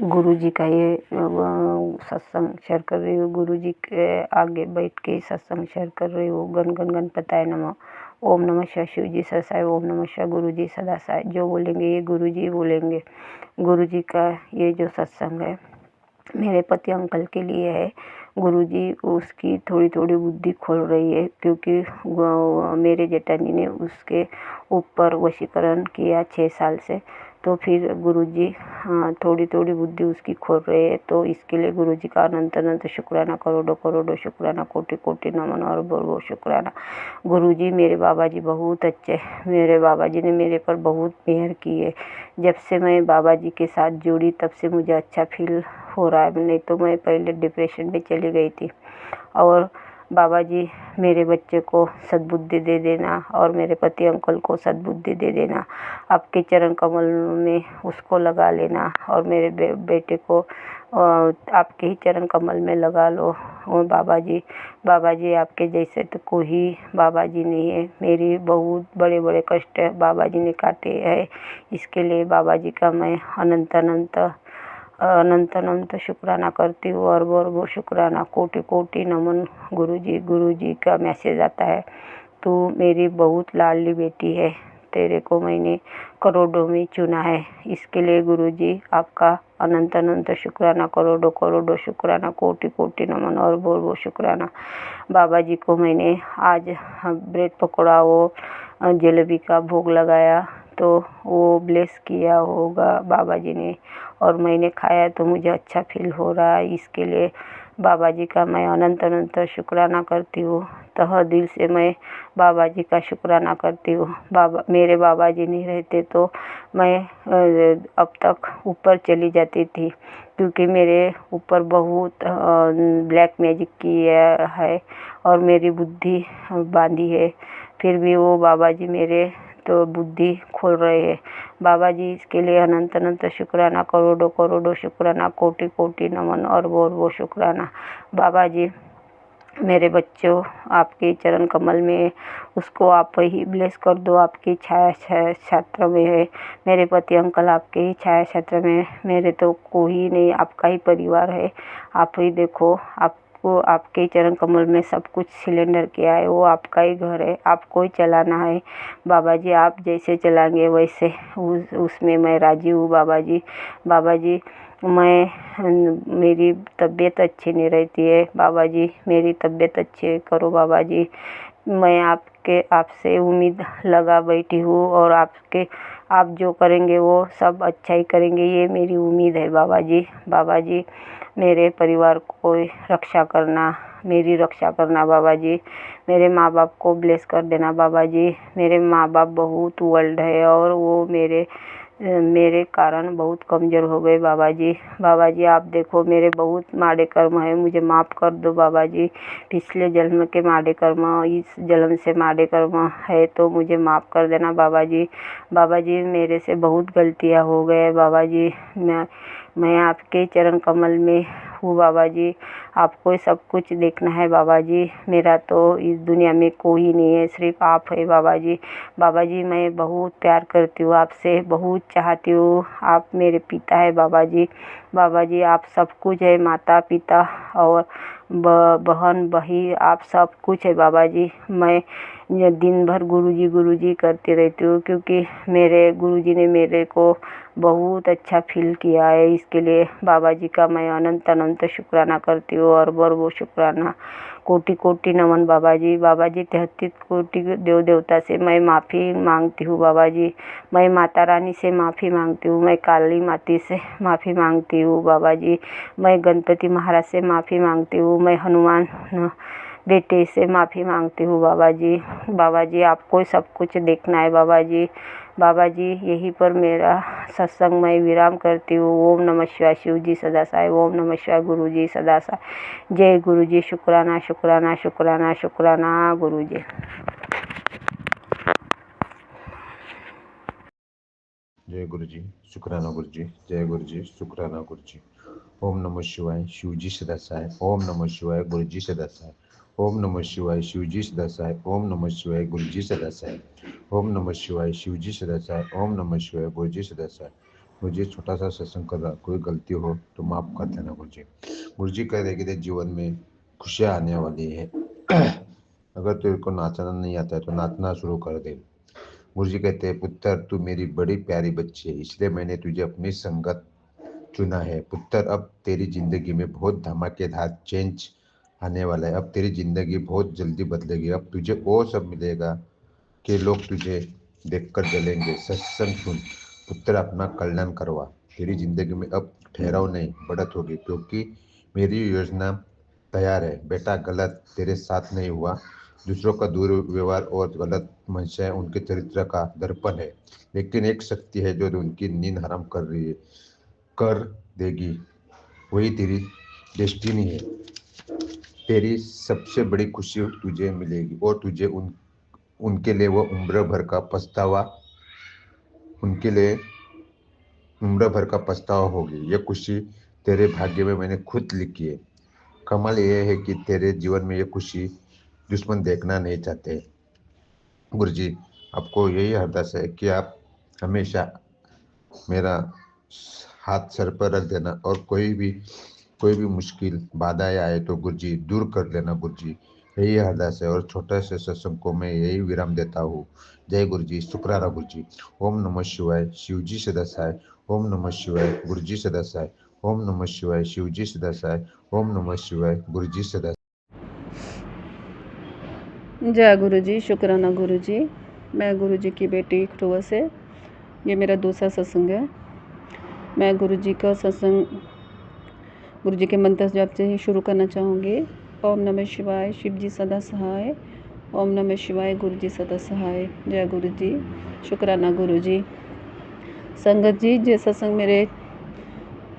गुरुजी का ये सत्संग शेयर कर रही हूँ। गुरुजी के आगे बैठ के सत्संग शेयर कर रही हूँ। गण गण गणपताय नमः। ओम नमः शिवाय शिवजी सदासाय। ओम नमः शिवाय गुरुजी सदासाय। जो बोलेंगे ये गुरुजी बोलेंगे। गुरुजी का ये जो सत्संग है मेरे पति अंकल के लिए है। गुरुजी उसकी थोड़ी थोड़ी बुद्धि खोल रही है, क्योंकि मेरे जेठानी ने उसके ऊपर वशीकरण किया 6 साल से। तो फिर गुरुजी थोड़ी थोड़ी बुद्धि उसकी खोल रहे हैं। तो इसके लिए गुरुजी का अनंत अनंत शुक्राना, करोड़ों करोड़ों शुक्राना, कोटि कोटि नमन और बहुत शुक्राना। गुरुजी मेरे बाबा जी बहुत अच्छे। मेरे बाबा जी ने मेरे पर बहुत मेहर की है। जब से मैं बाबा जी के साथ जुड़ी तब से मुझे अच्छा फील हो रहा है, नहीं तो मैं पहले डिप्रेशन में चली गई थी। और बाबा जी मेरे बच्चे को सद्बुद्धि दे देना और मेरे पति अंकल को सद्बुद्धि दे देना। आपके चरण कमल में उसको लगा लेना और मेरे बेटे को आपके ही चरण कमल में लगा लो। और बाबा जी आपके जैसे तो कोई बाबा जी नहीं है। मेरी बहुत बड़े बड़े कष्ट बाबा जी ने काटे हैं। इसके लिए बाबा जी का मैं अनंत अनंत शुक्राना करती हूँ और वो शुक्राना, कोटि कोटि नमन। गुरुजी का मैसेज आता है, तू मेरी बहुत लाडली बेटी है, तेरे को मैंने करोड़ों में चुना है। इसके लिए गुरुजी आपका अनंत अनंत शुक्राना, करोड़ों करोड़ों शुक्राना, कोटि कोटि नमन और वो शुक्राना। बाबा जी को मैंने आज ब्रेड पकौड़ा वो जलेबी का भोग लगाया, तो वो ब्लेस किया होगा बाबा जी ने और मैंने खाया तो मुझे अच्छा फील हो रहा है। इसके लिए बाबा जी का मैं अनंत अनंत शुक्राना करती हूँ। तहे दिल से मैं बाबा जी का शुक्राना करती हूँ। मेरे बाबा जी नहीं रहते तो मैं अब तक ऊपर चली जाती थी, क्योंकि मेरे ऊपर बहुत ब्लैक मैजिक किया है और मेरी बुद्धि बांधी है। फिर भी वो बाबा जी मेरे तो बुद्धि खोल रहे हैं। बाबा जी इसके लिए अनंत अनंत शुक्राना, करोड़ों करोड़ों शुक्राना, कोटि कोटि नमन और वो शुक्राना। बाबा जी मेरे बच्चों आपके चरण कमल में, उसको आप ही ब्लेस कर दो। आपकी छाया क्षेत्र में है। मेरे पति अंकल आपके ही छाया क्षेत्र में, मेरे तो कोई नहीं, आपका ही परिवार है। आप ही देखो, आपको आपके चरण कमल में सब कुछ सिलेंडर किया है, वो आपका ही घर है, आपको ही चलाना है। बाबा जी आप जैसे चलाएंगे वैसे उसमें मैं राजी हूँ। बाबा जी मेरी तबीयत अच्छी नहीं रहती है। बाबा जी मेरी तबीयत अच्छी करो। बाबा जी मैं आपसे उम्मीद लगा बैठी हूँ और आप जो करेंगे वो सब अच्छा ही करेंगे, ये मेरी उम्मीद है। बाबा जी मेरे परिवार को रक्षा करना, मेरी रक्षा करना। बाबा जी मेरे माँ बाप को ब्लेस कर देना। बाबा जी मेरे माँ बाप बहुत वर्ल्ड है और वो मेरे कारण बहुत कमज़ोर हो गए। बाबा जी आप देखो, मेरे बहुत माड़े कर्म है, मुझे माफ़ कर दो। बाबा जी पिछले जन्म के माड़े कर्म इस जन्म से माड़े कर्म है तो मुझे माफ़ कर देना। बाबा जी मेरे से बहुत गलतियाँ हो गए। बाबा जी मैं आपके चरण कमल में हूँ। बाबा जी आपको सब कुछ देखना है। बाबा जी मेरा तो इस दुनिया में कोई नहीं है, सिर्फ आप है। बाबा जी मैं बहुत प्यार करती हूँ आपसे, बहुत चाहती हूँ। आप मेरे पिता है। बाबा जी आप सब कुछ है, माता पिता और बहन भाई आप सब कुछ है। बाबा जी मैं दिन भर गुरुजी करती रहती हूँ, क्योंकि मेरे गुरुजी ने मेरे को बहुत अच्छा फील किया है। इसके लिए बाबा जी का मैं अनंत अनंत शुक्राना करती हूँ और वो शुक्राना, कोटि कोटि नमन। बाबा जी 33 कोटि देव देवता से मैं माफ़ी मांगती हूँ। बाबा जी मैं माता रानी से माफ़ी मांगती हूँ, मैं काली माती से माफ़ी मांगती हूँ। बाबा जी मैं गणपति महाराज से माफ़ी मांगती हूँ, मैं हनुमान बेटे से माफ़ी मांगती हूँ। बाबा जी आपको सब कुछ देखना है। बाबा जी यहीं पर मेरा सत्संग मैं विराम करती हूँ। ओम नमः शिवाय शिवजी सदासाय। ओम नमः शिवाय गुरुजी सदासाय। जय गुरुजी। शुक्राना शुक्राना शुक्राना शुक्राना गुरुजी। जय गुरुजी। शुक्राना गुरुजी। जय गुरुजी। शुक्राना गुरुजी। ओम नमः शिवाय शिवजी सदासाय। ओम नमः शिवाय गुरुजी सदासाय। ओम नमः शिवाय शिवजी सदासाय। ओम नमः शिवाय गुरुजी सदासाय। ओम नमः शिवाय शिवजी सदासाय। ओम नमः शिवाय गुरुजी सदासाय। मुझे छोटा सा सत्संग कर रहा, कोई गलती हो तो माफ कर देना गुरुजी। गुरुजी कह रहे कि तेरे जीवन में खुशियाँ आने वाली है। अगर तेरे को नाचना नहीं आता है तो नाचना शुरू कर दे। गुरुजी कहते हैं, पुत्र तू मेरी बड़ी प्यारी बच्ची है, इसलिए मैंने तुझे अपनी संगत चुना है। पुत्र अब तेरी जिंदगी में बहुत धमाकेदार चेंज आने वाला है। अब तेरी जिंदगी बहुत जल्दी बदलेगी। अब तुझे वो सब मिलेगा कि लोग तुझे देखकर जलेंगे। सत्संग सुन पुत्र, अपना कल्याण करवा। तेरी जिंदगी में अब ठहराव नहीं, बढ़त होगी, क्योंकि मेरी योजना तैयार है। बेटा, गलत तेरे साथ नहीं हुआ। दूसरों का दुर्व्यवहार और गलत मंशा उनके चरित्र का दर्पण है, लेकिन एक शक्ति है जो उनकी नींद हराम कर रही है, कर देगी। वही तेरी डेस्टिनी है। तेरी सबसे बड़ी खुशी तुझे मिलेगी और तुझे उनके लिए वो उनके लिए उम्र भर का पछतावा होगी। ये खुशी तेरे भाग्य में मैंने खुद लिखी है। कमाल यह है कि तेरे जीवन में ये खुशी दुश्मन देखना नहीं चाहते। गुरुजी, आपको यही अरदास है कि आप हमेशा मेरा हाथ सर पर रख देना, और कोई भी मुश्किल बाधाएं आए तो गुरुजी दूर कर लेना। गुरुजी, यही अरदास है, और छोटे से सत्संग को मैं यही विराम देता हूँ। जय गुरुजी, शुक्राना गुरुजी। ओम नमः शिवाय, शिवजी सदासाय। ओम नमः शिवाय, गुरुजी सदासाय। ओम नमः शिवाय, शिवजी सदासाय। ओम नमः शिवाय, गुरुजी सदा। जय गुरु जी, शुक्राना गुरु जी। मैं गुरु जी की बेटी खटुआ से, ये मेरा दूसरा सत्संग है। मैं गुरु जी का सत्संग गुरु जी के मंत्र जाप से ही शुरू करना चाहूँगी। ओम नमः शिवाय, शिव जी सदा सहाय। ओम नमः शिवाय, गुरु जी सदा सहाय। जय गुरु जी, शुक्राना गुरु जी। संगत जी, ये सत्संग मेरे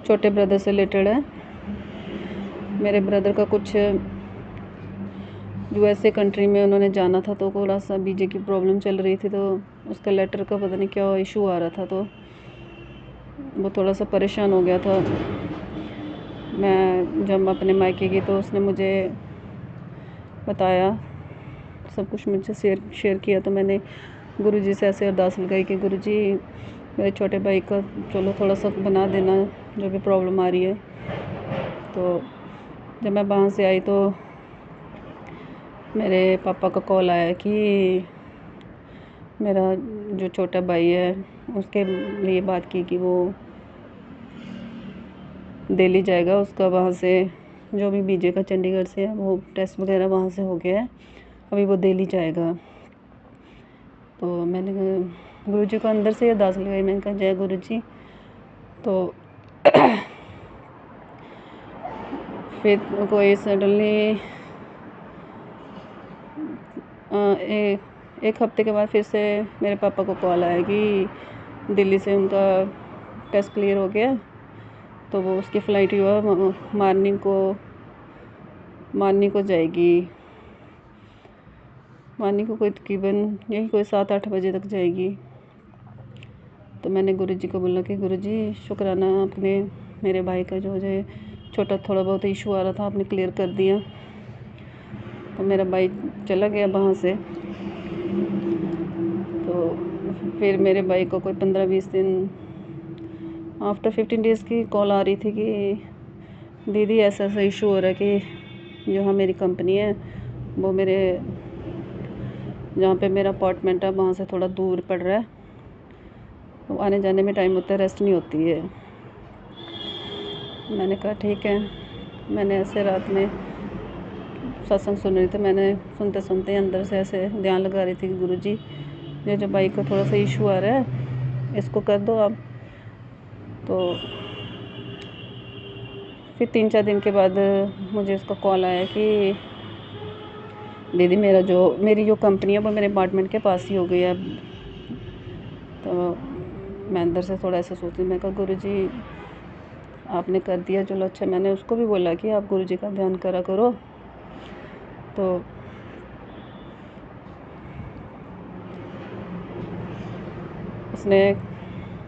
छोटे ब्रदर से रिलेटेड है। मेरे ब्रदर का कुछ यूएसए कंट्री में उन्होंने जाना था, तो थोड़ा सा वीजे की प्रॉब्लम चल रही थी, तो उसका लेटर का पता नहीं क्या इशू आ रहा था, तो वो थोड़ा सा परेशान हो गया था। मैं जब अपने मायके गई तो उसने मुझे बताया, सब कुछ मुझसे शेयर किया। तो मैंने गुरुजी से ऐसे अरदास लगाई कि गुरुजी, मेरे छोटे भाई का चलो थोड़ा सा बना देना, जो भी प्रॉब्लम आ रही है। तो जब मैं वहाँ से आई तो मेरे पापा का कॉल आया कि मेरा जो छोटा भाई है उसके लिए बात की कि वो दिल्ली जाएगा। उसका वहाँ से जो भी बीजे का चंडीगढ़ से है वो टेस्ट वगैरह वहाँ से हो गया है, अभी वो दिल्ली जाएगा। तो मैंने गुरुजी को अंदर से अरदास लगाई। मैंने कहा जय गुरु जी। तो फिर कोई सडनली एक हफ्ते के बाद फिर से मेरे पापा को कॉल आया कि दिल्ली से उनका टेस्ट क्लियर हो गया, तो वो उसकी फ़्लाइट हुआ मॉर्निंग को जाएगी। मॉर्निंग को कोई तकरीबन यही कोई 7-8 बजे तक जाएगी। तो मैंने गुरुजी को बोला कि गुरुजी, शुक्राना आपने मेरे भाई का जो छोटा थोड़ा बहुत इशू आ रहा था आपने क्लियर कर दिया। तो मेरा भाई चला गया वहाँ से। तो फिर मेरे भाई को कोई 15-20 दिन आफ्टर 15 डेज़ की कॉल आ रही थी कि दीदी ऐसा ऐसा इशू हो रहा है कि जो मेरी कंपनी है वो मेरे जहाँ पे मेरा अपार्टमेंट है वहाँ से थोड़ा दूर पड़ रहा है, तो आने जाने में टाइम होता है, रेस्ट नहीं होती है। मैंने कहा ठीक है। मैंने ऐसे रात में सत्संग सुन रही थी, मैंने सुनते सुनते अंदर से ऐसे ध्यान लगा रही थी कि गुरुजी, ये जो बाइक को थोड़ा सा इशू आ रहा है इसको कर दो आप। तो फिर 3-4 दिन के बाद मुझे उसका कॉल आया कि दीदी मेरी जो कंपनी है वो मेरे अपार्टमेंट के पास ही हो गई है। तो मैं अंदर से थोड़ा ऐसा सोची, मैं कहा गुरुजी आपने कर दिया, चलो अच्छा। मैंने उसको भी बोला कि आप गुरुजी का ध्यान करा करो। तो उसने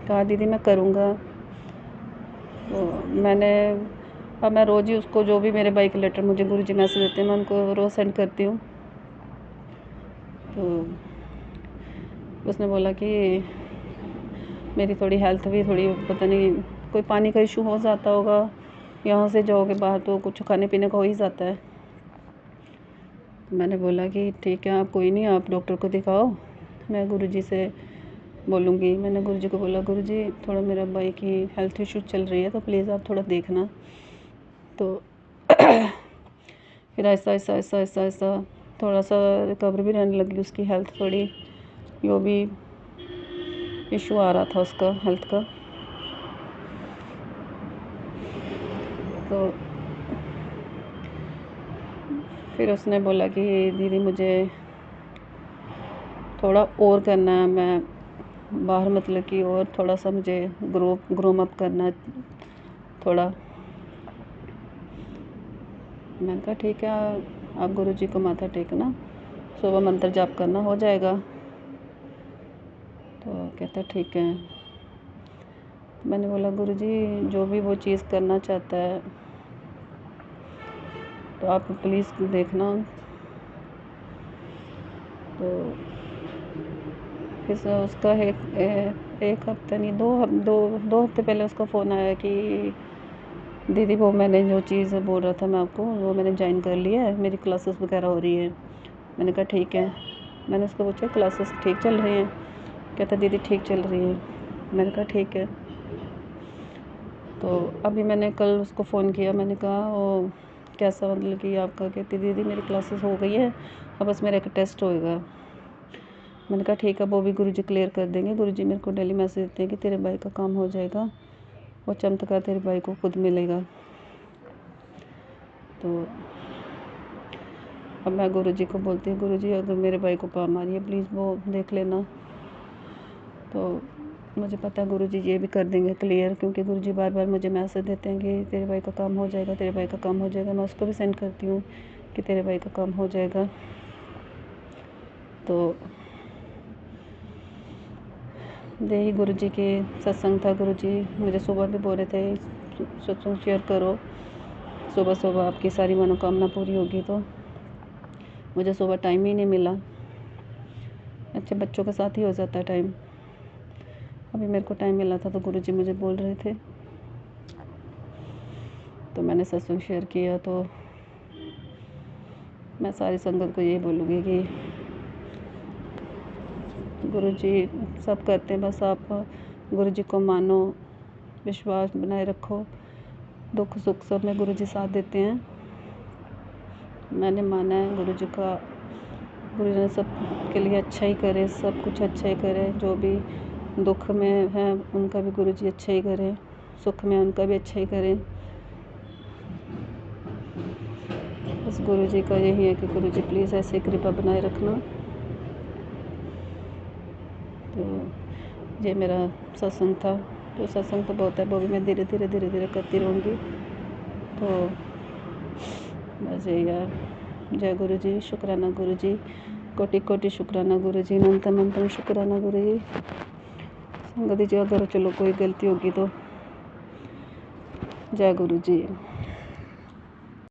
कहा दीदी मैं करूँगा। तो मैं रोज़ ही उसको जो भी मेरे भाई के लेटर मुझे गुरुजी मैसेज देते हैं मैं उनको रोज़ सेंड करती हूँ। तो उसने बोला कि मेरी थोड़ी हेल्थ भी थोड़ी पता नहीं कोई पानी का इशू हो जाता होगा, यहाँ से जाओगे बाहर तो कुछ खाने पीने का हो ही जाता है। मैंने बोला कि ठीक है, आप कोई नहीं, आप डॉक्टर को दिखाओ, मैं गुरुजी से बोलूँगी। मैंने गुरुजी को बोला, गुरुजी थोड़ा मेरा भाई की हेल्थ इशू चल रही है तो प्लीज़ आप थोड़ा देखना। तो फिर ऐसा ऐसा ऐसा ऐसा ऐसा थोड़ा सा रिकवर भी रहने लगी उसकी हेल्थ थोड़ी, जो भी इशू आ रहा था उसका हेल्थ का। तो फिर उसने बोला कि दीदी मुझे थोड़ा और करना है, मैं बाहर मतलब कि और थोड़ा सा मुझे ग्रोम अप करना है थोड़ा। मैंने कहा ठीक है, आप गुरुजी को माथा टेकना, सुबह मंत्र जाप करना, हो जाएगा। तो कहता ठीक है। मैंने बोला गुरुजी जो भी वो चीज़ करना चाहता है तो आप प्लीज़ देखना। तो फिर उसका एक हफ्ता नहीं, दो हफ्ते पहले उसका फ़ोन आया कि दीदी वो मैंने जो चीज़ बोल रहा था मैं आपको, वो मैंने ज्वाइन कर लिया है, मेरी क्लासेस वगैरह हो रही है। मैंने कहा ठीक है। मैंने उसको पूछा क्लासेस ठीक चल रही हैं? कहता दीदी ठीक चल रही है। मैंने कहा ठीक है। तो अभी मैंने कल उसको फ़ोन किया, मैंने कहा वो कैसा मतलब कि आपका? कहती दीदी मेरी क्लासेस हो गई है, अब बस मेरा एक टेस्ट होएगा। मैंने कहा ठीक है, वो भी गुरुजी क्लियर कर देंगे। गुरुजी मेरे को डेली मैसेज देते हैं कि तेरे भाई का काम हो जाएगा, वो चमत्कार तेरे भाई को खुद मिलेगा। तो अब मैं गुरुजी को बोलती हूँ, गुरुजी अगर मेरे भाई को काम आ रही है प्लीज़ वो देख लेना। तो मुझे पता है गुरुजी ये भी कर देंगे क्लियर, क्योंकि गुरुजी बार बार मुझे मैसेज देते हैं कि तेरे भाई का काम हो जाएगा, तेरे भाई का काम हो जाएगा। मैं उसको भी सेंड करती हूँ कि तेरे भाई का काम हो जाएगा। तो यही गुरुजी के सत्संग था। गुरुजी मुझे सुबह भी बोल रहे थे सत्संग शेयर करो, सुबह सुबह आपकी सारी मनोकामना पूरी होगी। तो मुझे सुबह टाइम ही नहीं मिला, अच्छे बच्चों के साथ ही हो जाता है टाइम। अभी मेरे को टाइम मिला था तो गुरुजी मुझे बोल रहे थे, तो मैंने सत्संग शेयर किया। तो मैं सारी संगत को यही बोलूँगी कि गुरुजी सब करते हैं, बस आप गुरुजी को मानो, विश्वास बनाए रखो, दुख सुख सब में गुरुजी साथ देते हैं। मैंने माना है गुरुजी का, गुरुजी ने सब के लिए अच्छा ही करे, सब कुछ अच्छा ही करे। जो भी दुख में है उनका भी गुरुजी अच्छा ही करे, सुख में उनका भी अच्छा ही करे। बस गुरुजी का यही है कि गुरुजी प्लीज़ ऐसे कृपा बनाए रखना। तो ये मेरा सत्संग था। तो सत्संग तो बहुत है, वो भी मैं धीरे धीरे करती रहूँगी। तो बस यही यार, जय गुरुजी, शुक्राना गुरुजी, कोटि कोटि शुक्राना गुरुजी, अनंतम अनंतम शुक्राना गुरुजी। संगत जी अगर चलो कोई गलती होगी तो जय गुरुजी।